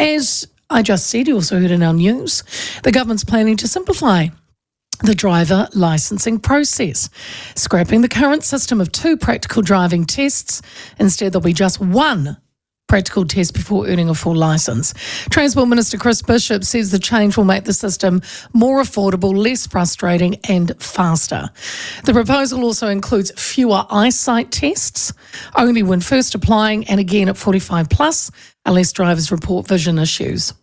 As I just said, you also heard in our news, the government's planning to simplify the driver licensing process, scrapping the current system of 2 practical driving tests. Instead, there'll be just 1 practical test before earning a full licence. Transport Minister Chris Bishop says the change will make the system more affordable, less frustrating and faster. The proposal also includes fewer eyesight tests, only when first applying and again at 45 plus, unless drivers report vision issues.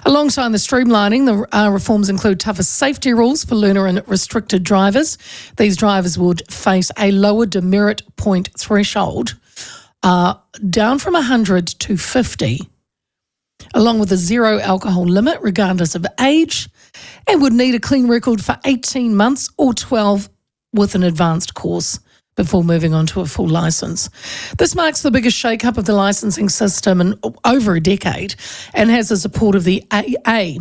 Alongside the streamlining, the reforms include tougher safety rules for learner and restricted drivers. These drivers would face a lower demerit point threshold, down from 100 to 50, along with a 0 alcohol limit regardless of age, and would need a clean record for 18 months or 12 with an advanced course before moving on to a full licence. This marks the biggest shake-up of the licensing system in over a decade and has the support of the AA.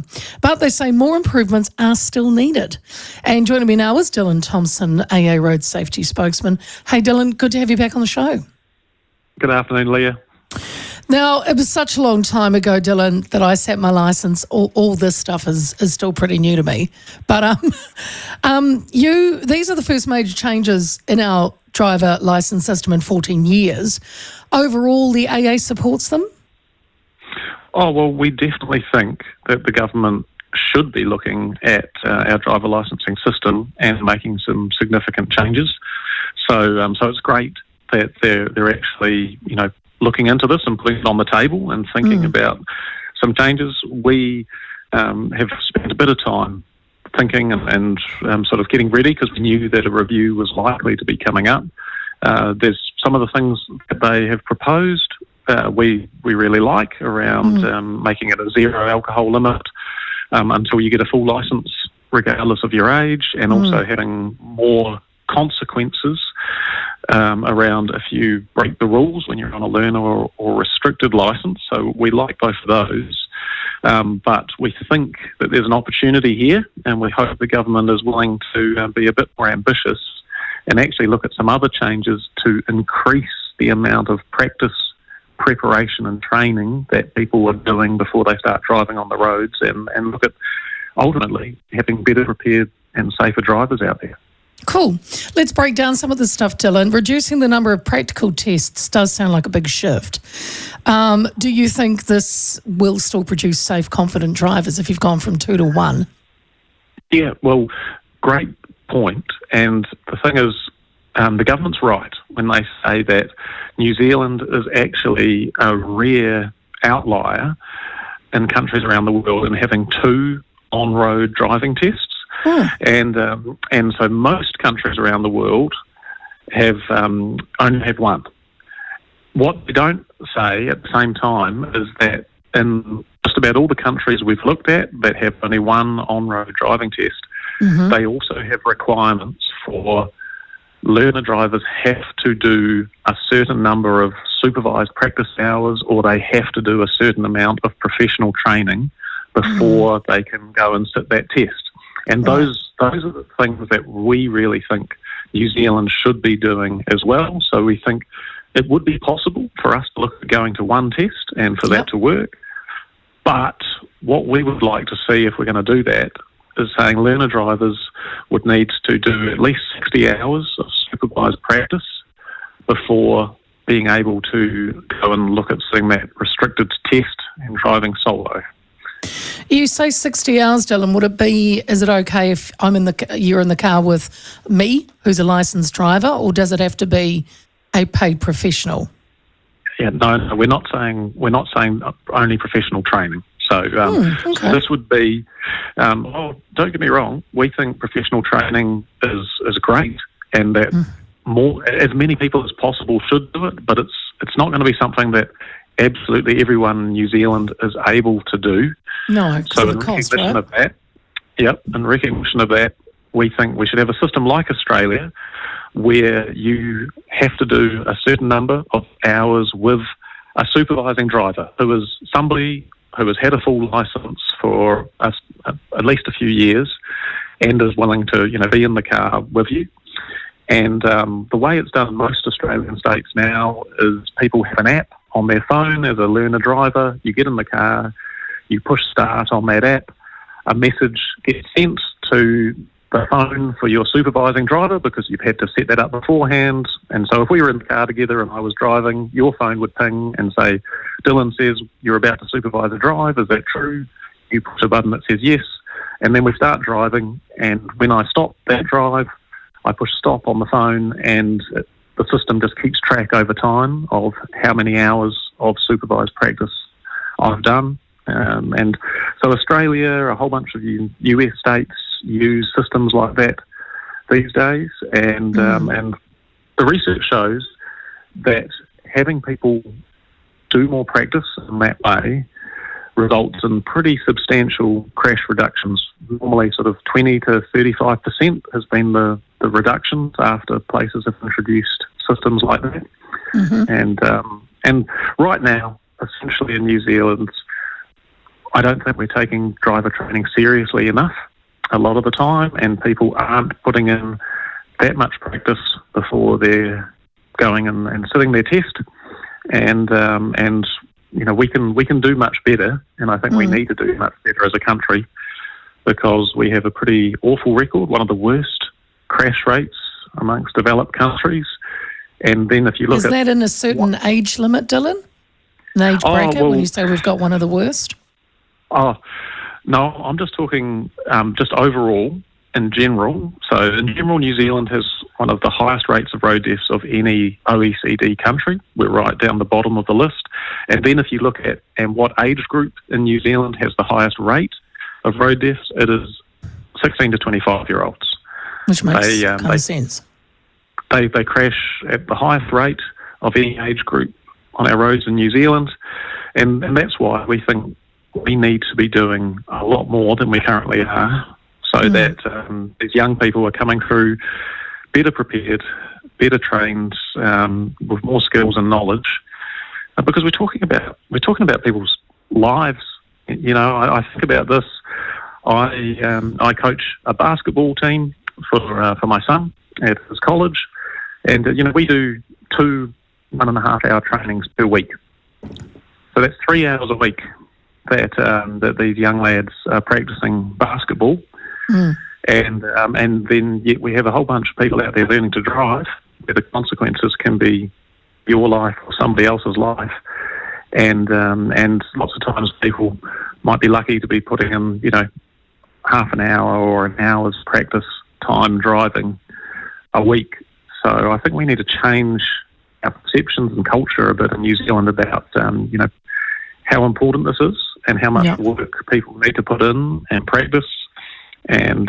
But they say more improvements are still needed. And joining me now is Dylan Thomsen, AA Road Safety Spokesman. Hey Dylan, good to have you back on the show. Good afternoon, Leah. Now, it was such a long time ago, Dylan, that I sat my licence. All this stuff is still pretty new to me. But these are the first major changes in our driver licence system in 14 years. Overall, the AA supports them? Oh, well, we definitely think that the government should be looking at our driver licensing system and making some significant changes. So it's great that they're actually, looking into this and putting it on the table and thinking about some changes. We have spent a bit of time thinking and sort of getting ready because we knew that a review was likely to be coming up. There's some of the things that they have proposed we really like around making it a 0 alcohol limit until you get a full licence regardless of your age, and also having more consequences around if you break the rules when you're on a learner or restricted licence. So we like both of those. But we think that there's an opportunity here, and we hope the government is willing to be a bit more ambitious and actually look at some other changes to increase the amount of practice, preparation and training that people are doing before they start driving on the roads, and look at ultimately having better prepared and safer drivers out there. Cool. Let's break down some of this stuff, Dylan. Reducing the number of practical tests does sound like a big shift. Do you think this will still produce safe, confident drivers if you've gone from 2 to 1? Yeah, well, great point. And the thing is, the government's right when they say that New Zealand is actually a rare outlier in countries around the world in having 2 on-road driving tests. And so most countries around the world have only had 1. What we don't say at the same time is that in just about all the countries we've looked at that have only 1 on-road driving test, they also have requirements for learner drivers have to do a certain number of supervised practice hours, or they have to do a certain amount of professional training before they can go and sit that test. And those are the things that we really think New Zealand should be doing as well. So we think it would be possible for us to look at going to 1 test and for that to work. But what we would like to see, if we're going to do that, is saying learner drivers would need to do at least 60 hours of supervised practice before being able to go and look at sitting that restricted test and driving solo. You say 60 hours, Dylan. Is it okay if you're in the car with me, who's a licensed driver, or does it have to be a paid professional? Yeah, no, we're not saying only professional training. So, so this would be, don't get me wrong, we think professional training is great, and that as many people as possible should do it, but it's not going to be something that absolutely everyone in New Zealand is able to do. No, so in recognition of that, in recognition of that, we think we should have a system like Australia where you have to do a certain number of hours with a supervising driver who is somebody who has had a full licence for at least a few years and is willing to be in the car with you. And the way it's done in most Australian states now is people have an app on their phone as a learner driver. You get in the car, you push start on that app, a message gets sent to the phone for your supervising driver because you've had to set that up beforehand. And so if we were in the car together and I was driving, your phone would ping and say, Dylan says you're about to supervise a drive, is that true? You push a button that says yes, and then we start driving, and when I stop that drive, I push stop on the phone, and the system just keeps track over time of how many hours of supervised practice I've done. And so Australia, a whole bunch of US states use systems like that these days, and the research shows that having people do more practice in that way results in pretty substantial crash reductions. Normally sort of 20 to 35% has been the reductions after places have introduced systems like that. And right now, essentially in New Zealand, I don't think we're taking driver training seriously enough a lot of the time, and people aren't putting in that much practice before they're going and sitting their test. And you know, we can do much better, and I think we need to do much better as a country because we have a pretty awful record, one of the worst crash rates amongst developed countries. And then if you look Is that in a certain age limit, Dylan? An age bracket when you say we've got one of the worst? Oh, no, I'm just talking just overall in general. So in general, New Zealand has one of the highest rates of road deaths of any OECD country. We're right down the bottom of the list. And then if you look at what age group in New Zealand has the highest rate of road deaths, it is 16 to 25-year-olds. Which makes kind of sense. They crash at the highest rate of any age group on our roads in New Zealand. And that's why we think we need to be doing a lot more than we currently are, so that these young people are coming through better prepared, better trained, with more skills and knowledge. Because we're talking about people's lives. You know, I think about this. I coach a basketball team for my son at his college, and you know, we do 2 1.5-hour trainings per week. So that's 3 hours a week that these young lads are practicing basketball. And then yet we have a whole bunch of people out there learning to drive, where the consequences can be your life or somebody else's life. And lots of times people might be lucky to be putting in, you know, half an hour or an hour's practice time driving a week. So I think we need to change our perceptions and culture a bit in New Zealand about, you know, how important this is and how much work people need to put in and practice. And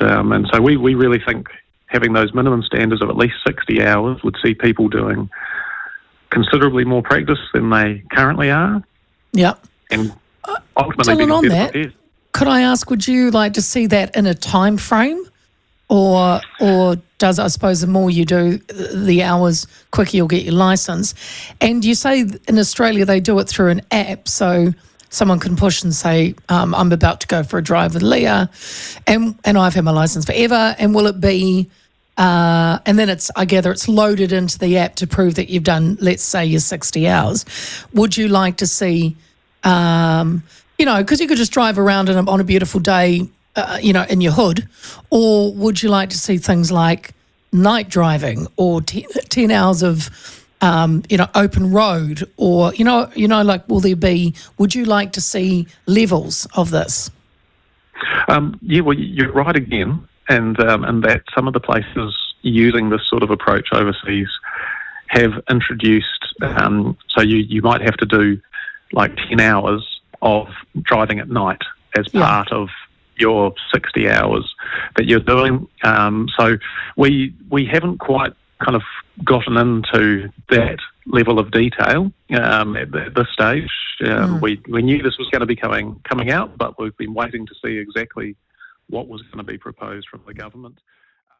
so we really think having those minimum standards of at least 60 hours would see people doing considerably more practice than they currently are. Yeah. And ultimately, Dylan, on that, could I ask, would you like to see that in a time frame? Or does, I suppose, the more you do the hours, quicker you'll get your licence? And you say in Australia they do it through an app, so someone can push and say, I'm about to go for a drive with Leah, and I've had my licence forever, and will it be, and then I gather it's loaded into the app to prove that you've done, let's say, your 60 hours. Would you like to see, you know, because you could just drive around on a beautiful day, you know, in your hood, or would you like to see things like night driving or 10 hours of, you know, open road, or, you know, like, would you like to see levels of this? Yeah, well, you're right again, and that some of the places using this sort of approach overseas have introduced, so you might have to do like 10 hours of driving at night as part of your 60 hours that you're doing. So we haven't quite kind of gotten into that level of detail at this stage. We knew this was going to be coming out, but we've been waiting to see exactly what was going to be proposed from the government.